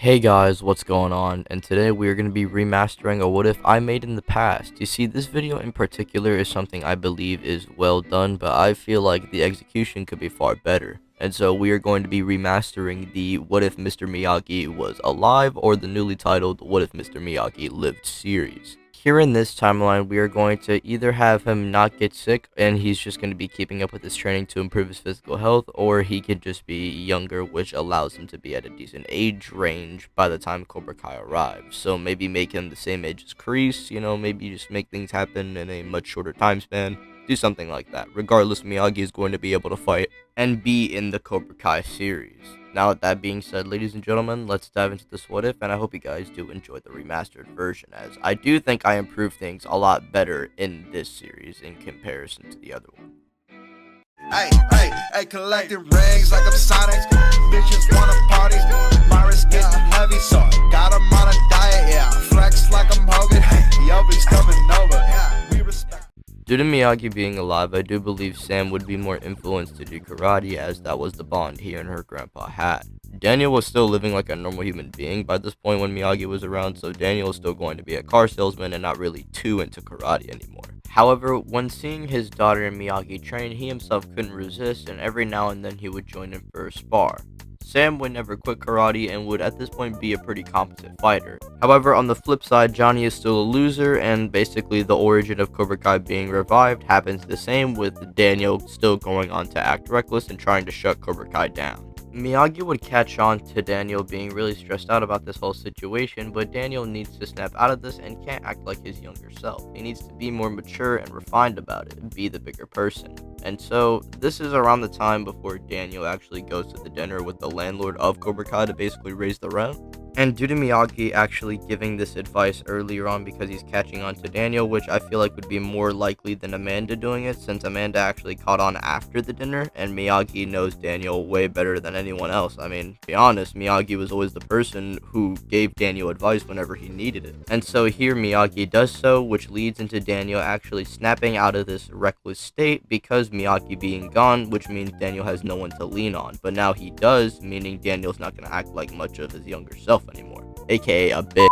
Hey guys, what's going on? And today we are going to be remastering a what if I made in the past. You see, this video in particular is something I believe is well done, but I feel like the execution could be far better. And so we are going to be remastering the What If Mr. Miyagi Was Alive or the newly titled What If Mr. Miyagi Lived series. Here in this timeline, we are going to either have him not get sick and he's just going to be keeping up with his training to improve his physical health, or he could just be younger, which allows him to be at a decent age range by the time Cobra Kai arrives. So maybe make him the same age as Kreese, maybe just make things happen in a much shorter time span. Do something like that. Regardless, Miyagi is going to be able to fight and be in the Cobra Kai series. Now, with that being said, ladies and gentlemen, let's dive into this what if, and I hope you guys do enjoy the remastered version, as I do think I improved things a lot better in this series in comparison to the other one. Hey, collecting rings like I'm Sonic. Bitches wanna party. My wrist getting heavy, so I got 'em on a diet, yeah. Flex like I'm Hogan. Yo, he's coming over. Yeah, we respect. Due to Miyagi being alive, I do believe Sam would be more influenced to do karate, as that was the bond he and her grandpa had. Daniel was still living like a normal human being by this point when Miyagi was around, so Daniel was still going to be a car salesman and not really too into karate anymore. However, when seeing his daughter and Miyagi train, he himself couldn't resist, and every now and then he would join in for a spar. Sam would never quit karate and would at this point be a pretty competent fighter. However, on the flip side, Johnny is still a loser, and basically the origin of Cobra Kai being revived happens the same, with Daniel still going on to act reckless and trying to shut Cobra Kai down. Miyagi would catch on to Daniel being really stressed out about this whole situation, but Daniel needs to snap out of this and can't act like his younger self. He needs to be more mature and refined about it and be the bigger person. And so this is around the time before Daniel actually goes to the dinner with the landlord of Cobra Kai to basically raise the rent. And due to Miyagi actually giving this advice earlier on because he's catching on to Daniel, which I feel like would be more likely than Amanda doing it, since Amanda actually caught on after the dinner, and Miyagi knows Daniel way better than anyone else. I mean, to be honest, Miyagi was always the person who gave Daniel advice whenever he needed it. And so here Miyagi does so, which leads into Daniel actually snapping out of this reckless state because Miyagi being gone, which means Daniel has no one to lean on. But now he does, meaning Daniel's not going to act like much of his younger self anymore, aka a bitch.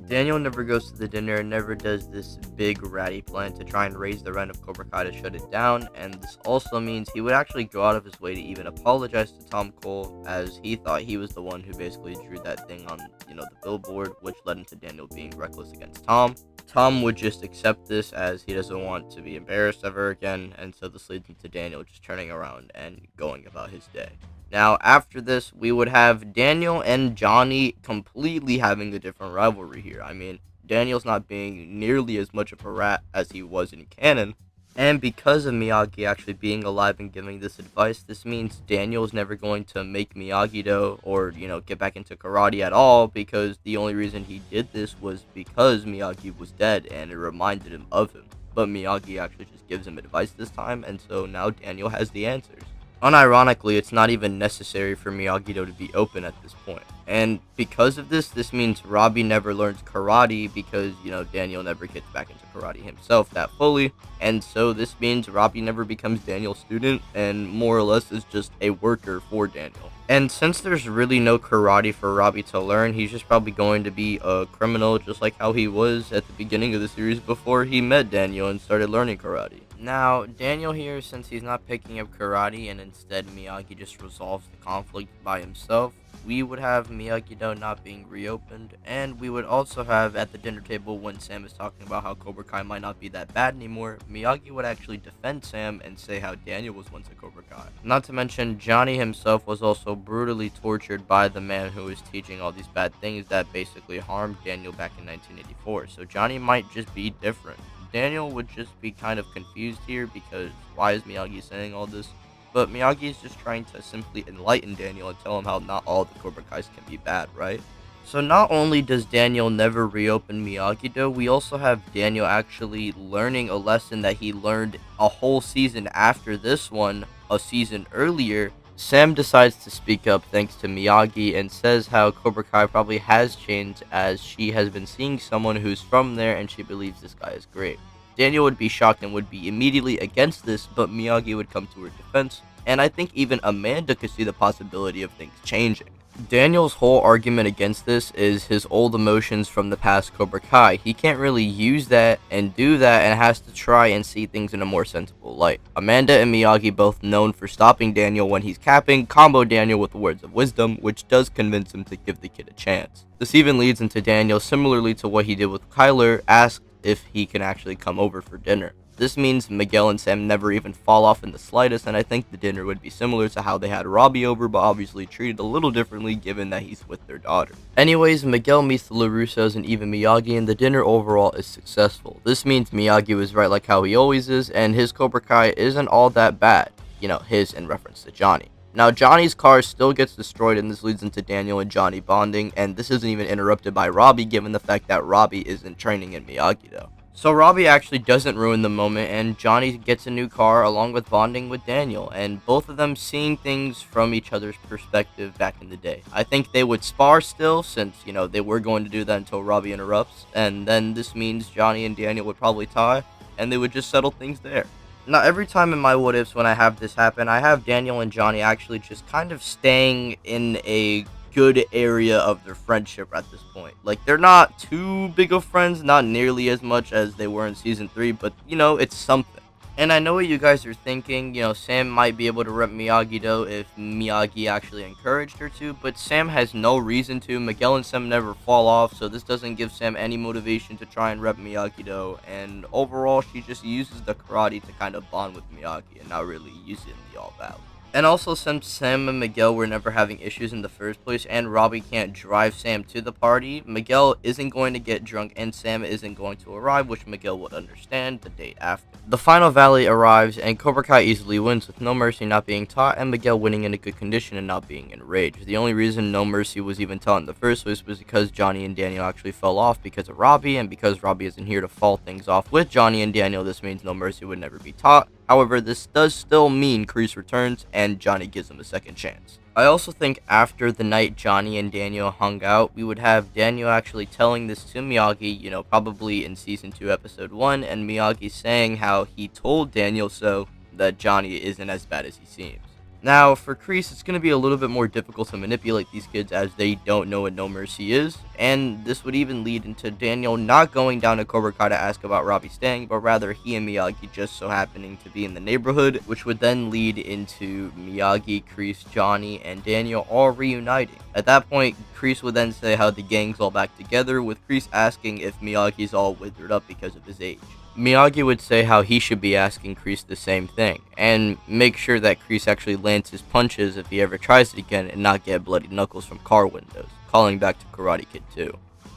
Daniel never goes to the dinner and never does this big ratty plan to try and raise the rent of Cobra Kai to shut it down, and this also means he would actually go out of his way to even apologize to Tom Cole, as he thought he was the one who basically drew that thing on, the billboard, which led into Daniel being reckless against Tom. Tom would just accept this as he doesn't want to be embarrassed ever again, and so this leads into Daniel just turning around and going about his day. Now, after this, we would have Daniel and Johnny completely having a different rivalry here. I mean, Daniel's not being nearly as much of a rat as he was in canon, and because of Miyagi actually being alive and giving this advice, this means Daniel's never going to make Miyagi-Do or, get back into karate at all, because the only reason he did this was because Miyagi was dead and it reminded him of him. But Miyagi actually just gives him advice this time, and so now Daniel has the answers. Unironically, it's not even necessary for Miyagi-Do to be open at this point. And because of this means Robbie never learns karate because, Daniel never gets back into karate himself that fully. And so this means Robbie never becomes Daniel's student and more or less is just a worker for Daniel. And since there's really no karate for Robbie to learn, he's just probably going to be a criminal just like how he was at the beginning of the series before he met Daniel and started learning karate. Now, Daniel here, since he's not picking up karate and instead Miyagi just resolves the conflict by himself, we would have Miyagi-Do not being reopened, and we would also have at the dinner table when Sam is talking about how Cobra Kai might not be that bad anymore, Miyagi would actually defend Sam and say how Daniel was once a Cobra Kai. Not to mention, Johnny himself was also brutally tortured by the man who was teaching all these bad things that basically harmed Daniel back in 1984, so Johnny might just be different. Daniel would just be kind of confused here because why is Miyagi saying all this? But Miyagi is just trying to simply enlighten Daniel and tell him how not all the Cobra Kais can be bad, right? So not only does Daniel never reopen Miyagi-Do, we also have Daniel actually learning a lesson that he learned a whole season after this one, a season earlier. Sam decides to speak up thanks to Miyagi and says how Cobra Kai probably has changed as she has been seeing someone who's from there and she believes this guy is great. Daniel would be shocked and would be immediately against this, but Miyagi would come to her defense, and I think even Amanda could see the possibility of things changing. Daniel's whole argument against this is his old emotions from the past Cobra Kai. He can't really use that and do that and has to try and see things in a more sensible light. Amanda and Miyagi, both known for stopping Daniel when he's capping, combo Daniel with words of wisdom, which does convince him to give the kid a chance. This even leads into Daniel, similarly to what he did with Kyler, asked if he can actually come over for dinner. This means Miguel and Sam never even fall off in the slightest, and I think the dinner would be similar to how they had Robbie over, but obviously treated a little differently given that he's with their daughter. Anyways, Miguel meets the LaRussos and even Miyagi, and the dinner overall is successful. This means Miyagi was right like how he always is, and his Cobra Kai isn't all that bad. You know, his in reference to Johnny. Now, Johnny's car still gets destroyed, and this leads into Daniel and Johnny bonding, and this isn't even interrupted by Robbie, given the fact that Robbie isn't training in Miyagi, though. So Robbie actually doesn't ruin the moment, and Johnny gets a new car along with bonding with Daniel, and both of them seeing things from each other's perspective back in the day. I think they would spar still, since, you know, they were going to do that until Robbie interrupts, and then this means Johnny and Daniel would probably tie, and they would just settle things there. Now, every time in my what-ifs when I have this happen, I have Daniel and Johnny actually just kind of staying in a good area of their friendship at this point. Like, they're not too big of friends, not nearly as much as they were in Season 3, but, you know, it's something. And I know what you guys are thinking, you know, Sam might be able to rep Miyagi-Do if Miyagi actually encouraged her to, but Sam has no reason to. Miguel and Sam never fall off, so this doesn't give Sam any motivation to try and rep Miyagi-Do, and overall, she just uses the karate to kind of bond with Miyagi and not really use it in the all-valid. And also, since Sam and Miguel were never having issues in the first place, and Robbie can't drive Sam to the party, Miguel isn't going to get drunk, and Sam isn't going to arrive, which Miguel would understand the date after. The final valley arrives, and Cobra Kai easily wins, with No Mercy not being taught, and Miguel winning in a good condition and not being enraged. The only reason No Mercy was even taught in the first place was because Johnny and Daniel actually fell off because of Robbie, and because Robbie isn't here to fall things off with Johnny and Daniel, this means No Mercy would never be taught. However, this does still mean Kreese returns, and Johnny gives him a second chance. I also think after the night Johnny and Daniel hung out, we would have Daniel actually telling this to Miyagi, you know, probably in Season 2, Episode 1, and Miyagi saying how he told Daniel so that Johnny isn't as bad as he seems. Now, for Kreese, it's going to be a little bit more difficult to manipulate these kids as they don't know what No Mercy is, and this would even lead into Daniel not going down to Cobra Kai to ask about Robbie staying, but rather he and Miyagi just so happening to be in the neighborhood, which would then lead into Miyagi, Kreese, Johnny, and Daniel all reuniting. At that point, Kreese would then say how the gang's all back together, with Kreese asking if Miyagi's all withered up because of his age. Miyagi would say how he should be asking Kreese the same thing, and make sure that Kreese actually lands his punches if he ever tries it again and not get bloody knuckles from car windows, calling back to Karate Kid 2.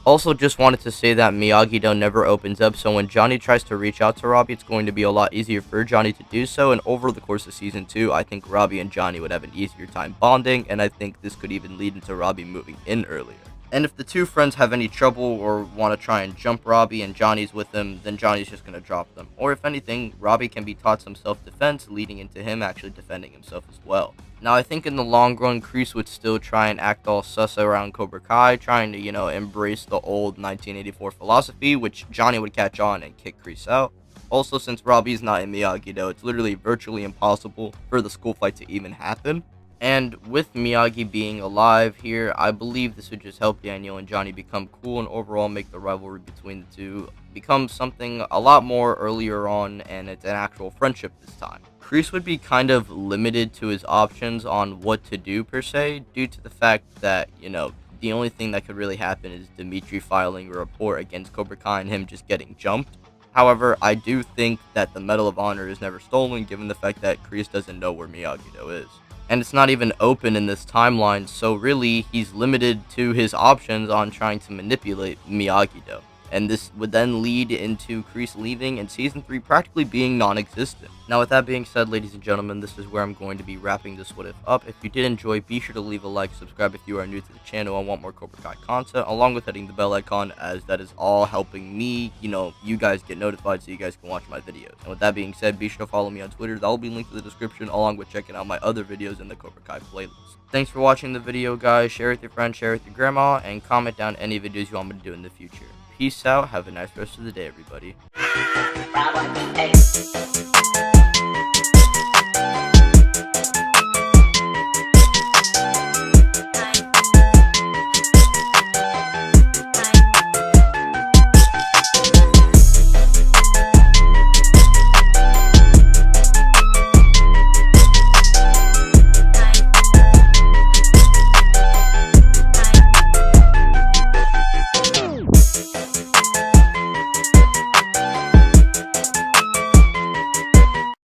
Also, just wanted to say that Miyagi-Do never opens up, so when Johnny tries to reach out to Robbie, it's going to be a lot easier for Johnny to do so, and over the course of Season 2, I think Robbie and Johnny would have an easier time bonding, and I think this could even lead into Robbie moving in earlier. And if the two friends have any trouble or want to try and jump Robbie and Johnny's with them, then Johnny's just going to drop them. Or if anything, Robbie can be taught some self-defense, leading into him actually defending himself as well. Now, I think in the long run, Kreese would still try and act all sus around Cobra Kai, trying to, you know, embrace the old 1984 philosophy, which Johnny would catch on and kick Kreese out. Also, since Robbie's not in Miyagi-Do, it's literally virtually impossible for the school fight to even happen. And with Miyagi being alive here, I believe this would just help Daniel and Johnny become cool and overall make the rivalry between the two become something a lot more earlier on, and it's an actual friendship this time. Kreese would be kind of limited to his options on what to do per se, due to the fact that, you know, the only thing that could really happen is Dimitri filing a report against Cobra Kai and him just getting jumped. However, I do think that the Medal of Honor is never stolen, given the fact that Kreese doesn't know where Miyagi-Do is. And it's not even open in this timeline, so really, he's limited to his options on trying to manipulate Miyagi-Do. And this would then lead into Kreese leaving and Season 3 practically being non-existent. Now, with that being said, ladies and gentlemen, this is where I'm going to be wrapping this what if up. If you did enjoy, be sure to leave a like, subscribe if you are new to the channel and want more Cobra Kai content, along with hitting the bell icon, as that is all helping me, you guys get notified so you guys can watch my videos. And with that being said, be sure to follow me on Twitter. That will be linked in the description, along with checking out my other videos in the Cobra Kai playlist. Thanks for watching the video, guys. Share with your friends, share with your grandma, and comment down any videos you want me to do in the future. Peace out. Have a nice rest of the day, everybody.